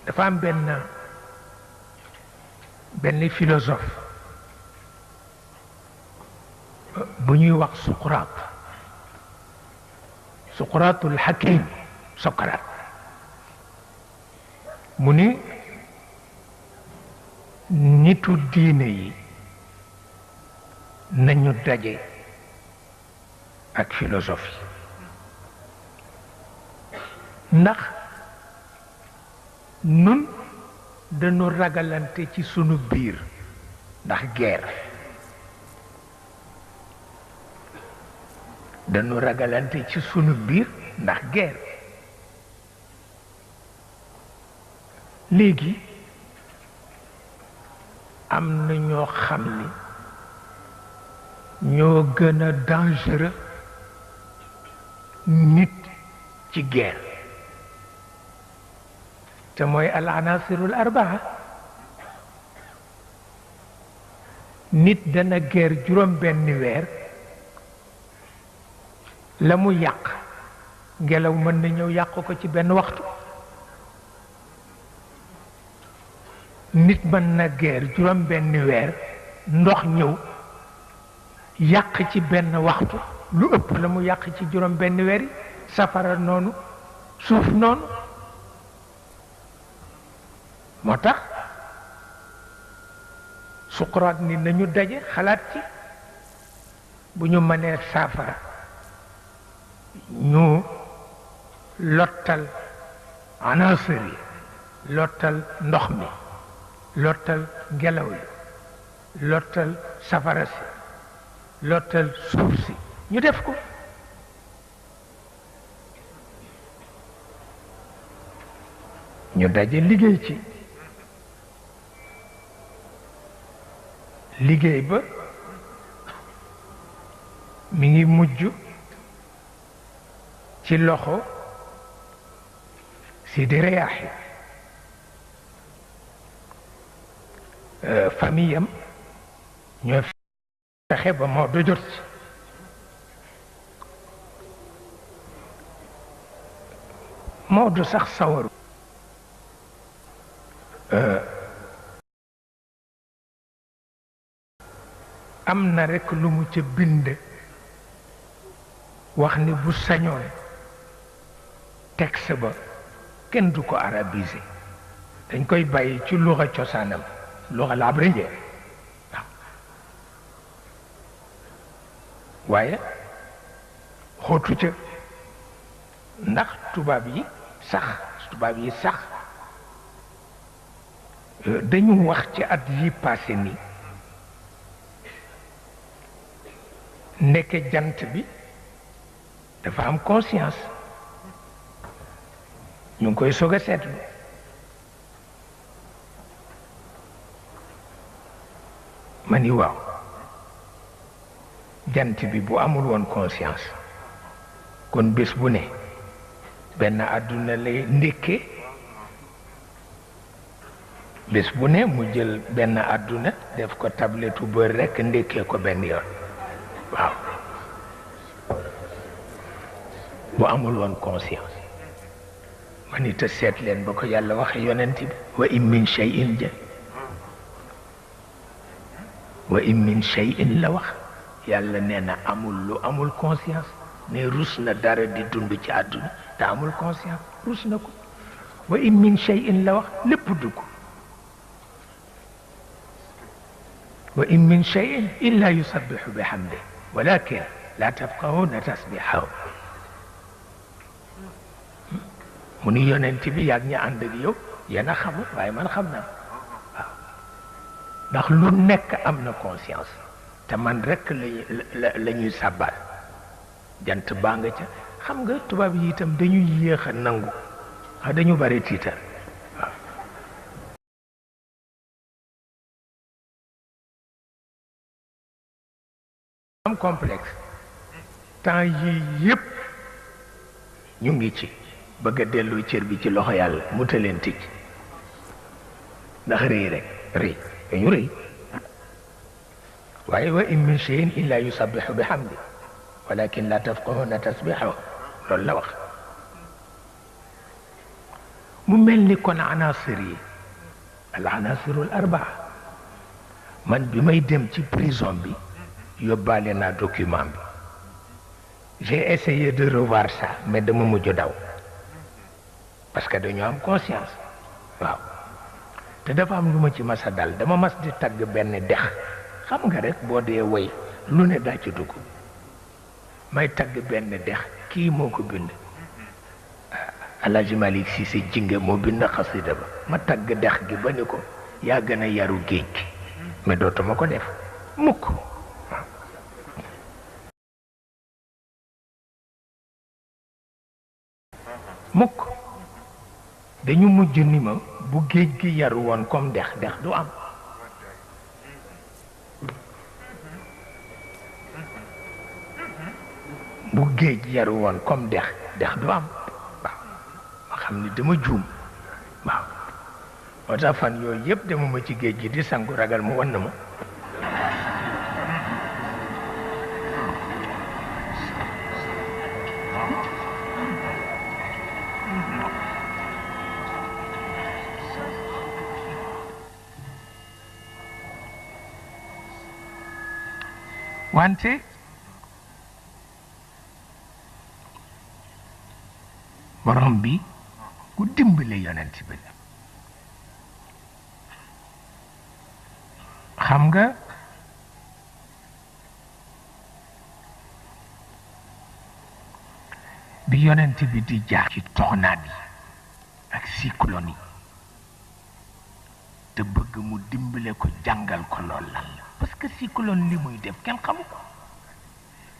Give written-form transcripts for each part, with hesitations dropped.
dafa am benn philosophe bu ñuy wax Suqraatul Hakim Socrate mu ni nitu diine yi nañu daje ak philosophie ndax nun dañu ragalante ci sunu biir ndax guerre dañu ragalante ci sunu biir ndax guerre léegi am na ñoo xam ni ñoo gën a dangereux nit ci guerre te mooy al anasirul arbaa nit dana guerre juróom benni weer la mu yàq ngelaw mën na ñëw yàq ko ci benn waxtu nit mën na guerre juróom benni weer ndox ñëw yàq ci benn waxtu lu ëpp la mu yàq ci juróom benni weer yi safara noonu suuf noonu moo tax Suqraat ni nañu daje xalaat ci bu ñu mënee saafara ñu lottal anasir yi lottal ndox mi lottal ngelaw li lottal safara si lottal suuf si ñu def ko ñu daje liggéey ci liggéey ba mi ngi mujj ci loxo Sidi Riyaahi famille am ñoo fexe ba Maodo jot ci Maodo sax sawaru am na rekk lu mu ca bind wax ni bu sañoon texte ba kenn du ko arabisé dañ koy bàyyi ci luxa cosaanam luxa labrindien waaw waaye xóotu ca ndax tubaab yi sax dañu wax ci at yi passé ni ndeke jant bi dafa am conscience ñu ngi koy soog a seetlu ma ni waaw jant bi bu amul woon conscience kon bés bu ne benn àdduna lay ndékkee bés bu ne mu jël benn àdduna def ko tabletu bër rekk ndékkee ko benn yoon waaw bu amul woon conscience ma ni te seet leen ba ko yàlla waxe yonent bi wa in min shay'in ja wa in min shay'in la wax yàlla nee na amul lu amul conscience ne rus na dara di dund ci àdduna te amul conscience rus na ko wa in min shay'in la wax lépp dugg wa in min shay'in illa yusabbihu bihamdihi walakin la tafqahuna tasbihahu mu ni yonent bi yàgg ña ànd ak yow yéen a xamul waaye man xam naa waaw ndax lu nekk am na conscience te man rekk la ñuy sàbbal jant baa nga ca xam nga tubaab yi itam dañuy yéex a nangu wax dañu bari tiitar waaw am complexe temps yii yépp ñu ngi ci bëgg a delloo cër bi ci loxo yàlla mu ta leen ticc ndax rëy rek rëy dañu rëy waaye wa in min shay'in illa yusabbihu bihamdi walakin la tafqahuna tasbihahu loolu la wax mu mel ni kon anasir yi al anasirul arbaa man bi may dem ci prison bi yóbbaale naa document bi j'ai essayé de revoir ça mais dama mujj daw parce que dañoo am conscience waaw te dafa am lu ma ci mas a dal dama mas di tagg benn dex xam nga rek boo dee woy lu ne daa ci dugg may tagg benn dex kii moo ko bind Alaaji Malik Si sa jinge moo bind xasida ba ma tagg dex gi ba ni ko yaa gën a yaru géej gi mais dootuma ko def mukk mukk dañu mujj ni ma bu géej gi yaru woon comme dex dex du am bu géej yaru woon comme dex dex du am waaw ma xam ni dama juum waaw moo tax fan yooyu yëpp dama ma ci géej gi di sangu ragal mu wan na ma wante borom bi ku dimbale yonent bi la xam nga bi yonent bi di jaar ci tornade yi ak cyclone yi te bëgg mu dimbale ko jàngal ko lool lan la parce que cyclone li muy def kenn xamu ko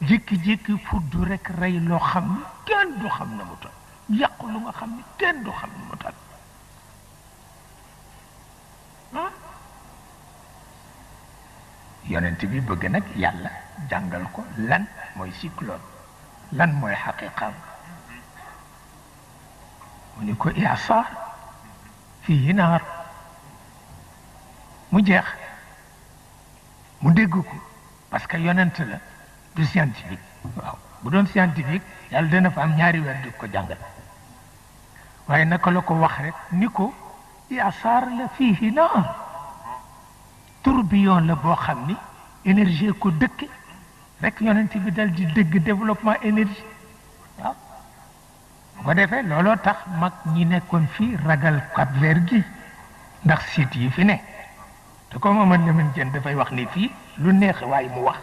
jékki-jékki fuddu rek rey loo xam ni kenn du xam na mu toll yàqu lu nga xam ni kenn du xam na mu toll yonent bi bëgg nag yàlla jàngal ko lan mooy cyclone lan mooy xaqiqam mu ni ko i'saar fii naar mu jeex mu dégg ko parce que yonent la du scientifique waaw bu doon scientifique yàlla dana fa am ñaari weer di ko jàngal waaye naka la ko wax rek ni ko i'saar la fii naar tourbillon la boo xam ni énergie ko dëkke rek yonent bi dal di dégg développement énergie waaw bu ko defee looloo tax mag ñi nekkoon fii ragal Cap-Vert gi ndax site yi fi ne te comme man Lamine Diène dafay wax ni fii lu neex waaye mu wax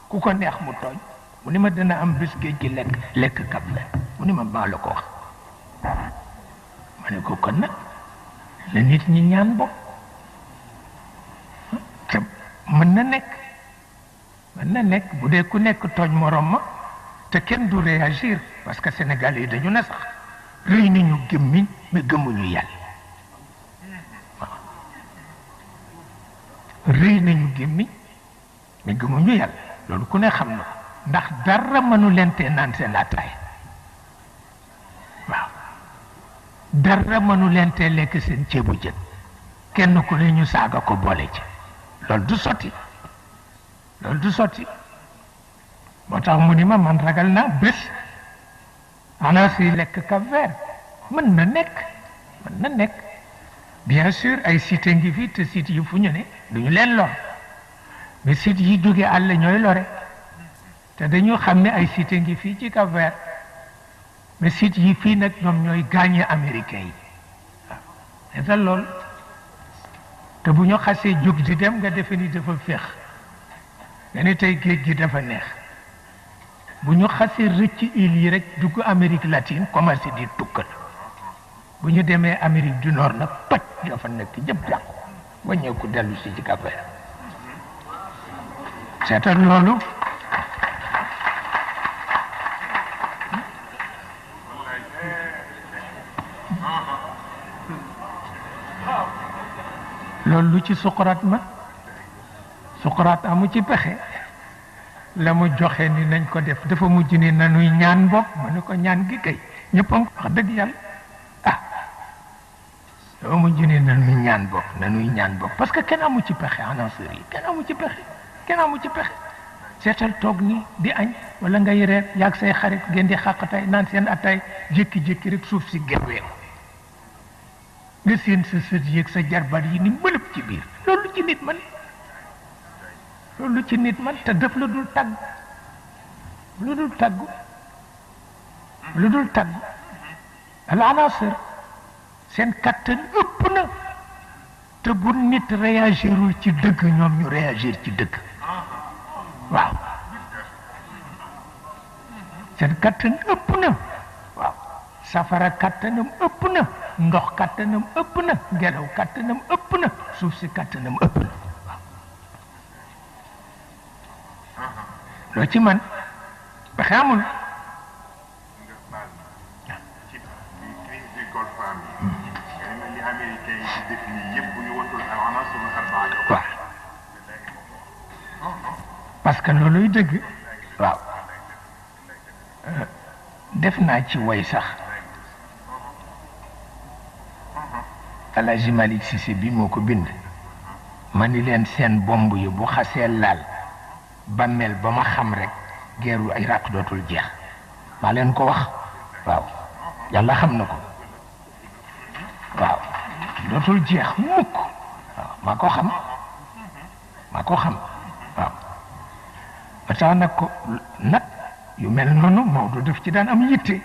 ku ko neex mu tooñ mu ni ma dana am bés géej gi lekk Cap-Vert mu ni ma maa la ko wax ma ne ko kon nag la nit ñi ñaan bopp te mën na nekk bu dee ku nekk tooñ morom ma te kenn du réagir parce que Sénégal yi dañu ne sax rëy nañu gémmiñ mais gëmuñu yàlla rëy nañu gémmiñ mais gëmuñu yàlla loolu ku ne xam na ko ndax dara mënu leen tee naan seen ataay waaw dara mënu leen tee lekk seen ceebu jën kenn ku ne ñu saaga ko boole ci loolu du sotti moo tax mu ni ma man ragal naa bés ana si lekk Cap-Vert mën na nekk bien sûr ay site ngi fi te site yi fu ñu ne duñu leen lor mais site yi jóge àll ñooy lore te dañu xam ne ay site ngi fii ci Cap-Vert mais site yi fii nag ñoom ñooy gaañe américain yi waaw c'est loolu te bu ñu xasee jóg di dem nga defe ni dafa féex nga ni tey géej gi dafa neex bu ñu xasee rëcc île yi rek dugg Amérique latine commencé di tukkal bu ñu demee Amérique du Nord nag toj dafa nekk jëpp jàqu wàññeeku dellu si ci Cap-Vert seetal loolu loolu lu ci Suqaraat ma Suqaraat amu ci pexe la mu joxe ni nañ ko def dafa mujj ni nanuy ñaan bopp ma ne ko ñaan gi kay ñëpp a wax dëgg yàlla dafa mujj ni nanuy ñaan bopp parce que kenn amu ci pexe annonceurs yi kenn amu ci pexe seetal toog ni di añ wala ngay reer yaag say xarit ngeen di xàqatay naan seen atay jékki-jékki rek suuf si géwee nga seen sa sët yeeg sa jarbaat yi ni mëlëb ci biir loolu ci nit man loolu ci nit man te def la dul tàgg lu dul tàggu lu dul tàggu al anasir seen kattan ëpp na te bu nit réagirul ci dëgg ñoom ñu réagir ci dëgg waaw seen kattan ëpp na waaw safara kattanam ëpp na ndox kattanam ëpp na ngelaw kattanam ëpp na suuf si kattanam ëpp na waaw loo ci man ba xamul parce que looluy dëgg waaw def naa ci way sax Alaaji Malick Cissé bi moo ko bind ma ni leen seen bomb yi bu xasee laal bàmmeel ba ma xam rek geeru Iraq dootul jeex maa leen ko wax waaw yàlla xam na ko waaw dootul jeex mukk waaw maa ko xam waaw ba tax nag ko nag yu mel noonu Maodo def ci daan am yitte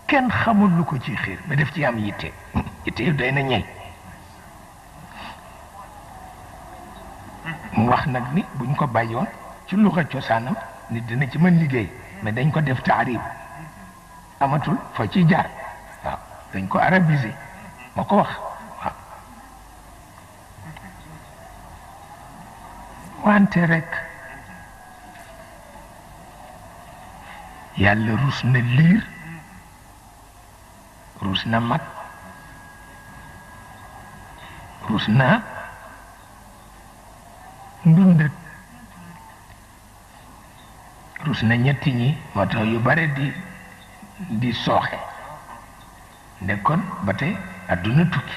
kenn xamul lu ko ci xiir ba def ci am yitte yu day na ñey mu wax nag ni buñ ko bàyyoon ci luxa cosaanam nit dina ci mën liggéey mais dañ ko def taarib amatul fa ci jaar waaw dañ ko arabisé moo ko wax waaw wante rek yàlla rus na liir rus na mag rus na ndundat rus na ñetti ñi moo tax yu bare di sooxe nekkoon ba tey àdduna tukki